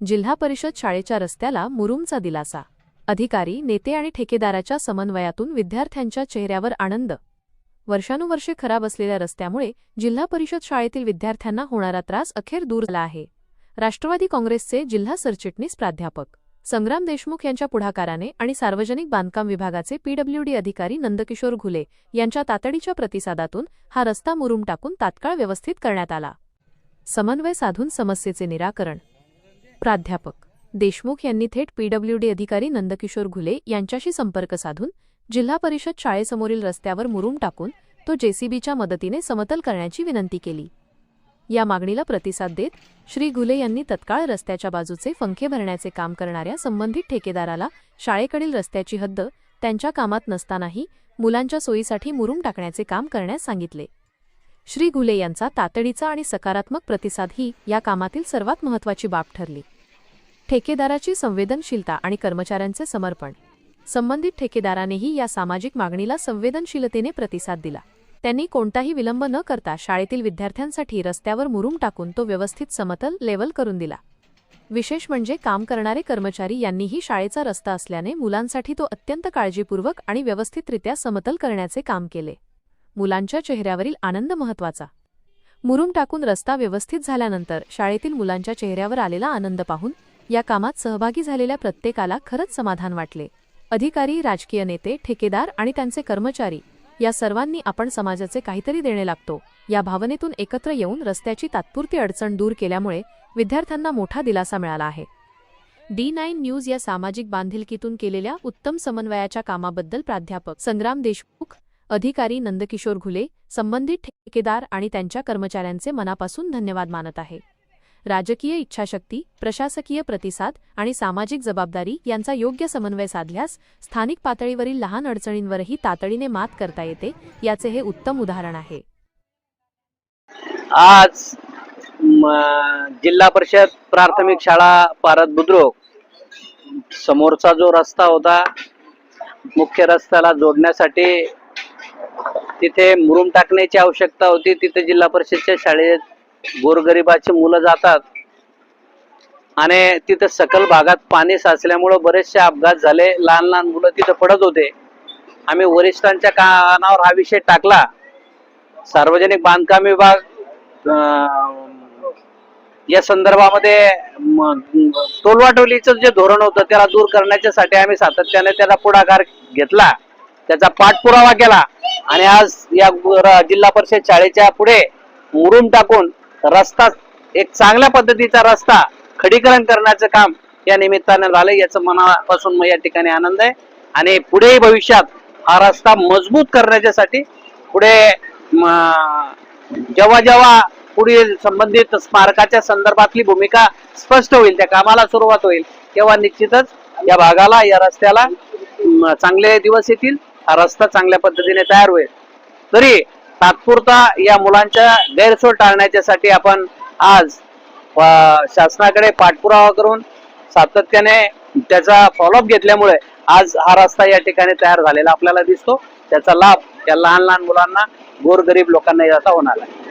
जिल्हा परिषद शाळेच्या रस्त्याला मुरुमचा दिलासा। अधिकारी, नेते आणि ठेकेदाराच्या समन्वयातून विद्यार्थ्यांच्या चेहऱ्यावर आनंद। वर्षानुवर्षे खराब असलेल्या रस्त्यामुळे जिल्हा परिषद शाळेतील विद्यार्थ्यांना होणारा त्रास अखेर दूर झाला आहे। राष्ट्रवादी काँग्रेसचे जिल्हा सरचिटणीस प्राध्यापक संग्राम देशमुख यांच्या पुढाकाराने आणि सार्वजनिक बांधकाम विभागाचे पीडब्ल्यूडी अधिकारी नंदकिशोर घुले यांच्या तातडीच्या प्रतिसादातून हा रस्ता मुरुम टाकून तात्काळ व्यवस्थित करण्यात आला। समन्वय साधून समस्येचे निराकरण। प्राध्यापक देशमुख यांनी थेट पीडब्ल्यूडी अधिकारी नंदकिशोर घुले यांच्याशी संपर्क साधून जिल्हा परिषद शाळेसमोरील रस्त्यावर मुरुम टाकून तो जेसीबीच्या मदतीने समतल करण्याची विनंती केली। या मागणीला प्रतिसाद देत श्री घुले यांनी तत्काळ रस्त्याच्या बाजूचे फंके भरण्याचे काम करणाऱ्या संबंधित ठेकेदाराला शाळेकडील रस्त्याची हद्द त्यांच्या कामात नसतानाही मुलांच्या सोयीसाठी मुरुम टाकण्याचे काम करण्यास सांगितले। श्री घुले यांचा तातडीचा आणि सकारात्मक प्रतिसाद ही या कामातील सर्वात महत्त्वाची बाब ठरली। ठेकेदाराची संवेदनशीलता आणि कर्मचाऱ्यांचे समर्पण। संबंधित ठेकेदारानेही या सामाजिक मागणीला संवेदनशीलतेने प्रतिसाद दिला। त्यांनी कोणताही विलंब न करता शाळेतील विद्यार्थ्यांसाठी रस्त्यावर मुरुम टाकून तो व्यवस्थित समतल लेवल करून दिला। विशेष म्हणजे काम करणारे कर्मचारी यांनीही शाळेचा रस्ता असल्याने मुलांसाठी तो अत्यंत काळजीपूर्वक आणि व्यवस्थितरित्या समतल करण्याचे काम केले। मुलांच्या चेहऱ्यावरील आनंद महत्त्वाचा। मुरुम टाकून रस्ता व्यवस्थित झाल्यानंतर शाळेतील मुलांच्या चेहऱ्यावर आलेला आनंद पाहून या कामात सहभागी झालेल्या प्रत्येकाला खरंच समाधान वाटले। अधिकारी, राजकीय नेते, ठेकेदार आणि त्यांचे कर्मचारी या सर्वांनी आपण समाजाचे काहीतरी देणे लागतो या भावनेतून एकत्र येऊन रस्त्याची तात्पुरती अडचण दूर केल्यामुळे विद्यार्थ्यांना मोठा दिलासा मिळाला आहे। D9 न्यूज या सामाजिक बांधिलकीतून केलेल्या उत्तम समन्वयाच्या कामाबद्दल प्राध्यापक संग्राम देशमुख, अधिकारी नंदकिशोर घुले, संबंधित ठेकेदार आणि त्यांच्या कर्मचाऱ्यांचे मनापासून धन्यवाद मानत आहे। राजकीय इच्छाशक्ती, प्रशासकीय प्रतिसाद आणि सामाजिक जबाबदारी यांचा योग्य समन्वय साधल्यास स्थानिक पातळीवरील लहान अडचणींवरही तातडीने मात करता येते, याचे हे उत्तम उदाहरण आहे। आज जिल्हा परिषद प्राथमिक शाळा पारद बुद्रुक समोरचा जो रस्ता होता, मुख्य रस्त्याला जोडण्यासाठी तिथे मुरुम टाकण्याची आवश्यकता होती। तिथे जिल्हा परिषदच्या शाळेत गोरगरिबाची मुलं जातात आणि तिथे सकल भागात पाणी साचल्यामुळे बरेचसे अपघात झाले। लहान लहान मुलं तिथे पडत होते। आम्ही वरिष्ठांच्या कानावर हा विषय टाकला। सार्वजनिक बांधकाम विभाग या संदर्भामध्ये टोलवाटोलीचं जे धोरण होतं त्याला दूर करण्यासाठी आम्ही सातत्याने त्याला पुढाकार घेतला, त्याचा पाठपुरावा केला आणि आज या जिल्हा परिषद शाळेच्या पुढे मुरुम टाकून रस्ता, एक चांगल्या पद्धतीचा रस्ता खडीकरण करण्याचं काम या निमित्ताने झालं। याचं मनापासून या ठिकाणी आनंद आहे आणि पुढेही भविष्यात हा रस्ता मजबूत करण्यासाठी पुढे जेव्हा जेव्हा पुढील संबंधित स्मारकाच्या संदर्भातली भूमिका स्पष्ट होईल, त्या कामाला सुरुवात होईल, तेव्हा निश्चितच या भागाला, या रस्त्याला चांगले दिवस येतील। हा रस्ता चांगल्या पद्धतीने तयार होईल। तरी तात्पुरता या मुलांच्या गैरसोय टाळण्यासाठी आपण आज शासनाकडे पाठपुरावा करून सातत्याने त्याचा फॉलोअप घेतल्यामुळे आज हा रस्ता या ठिकाणी तयार झालेला आपल्याला दिसतो। त्याचा लाभ या लहान लहान मुलांना, गोरगरीब लोकांना याचा होणार आहे।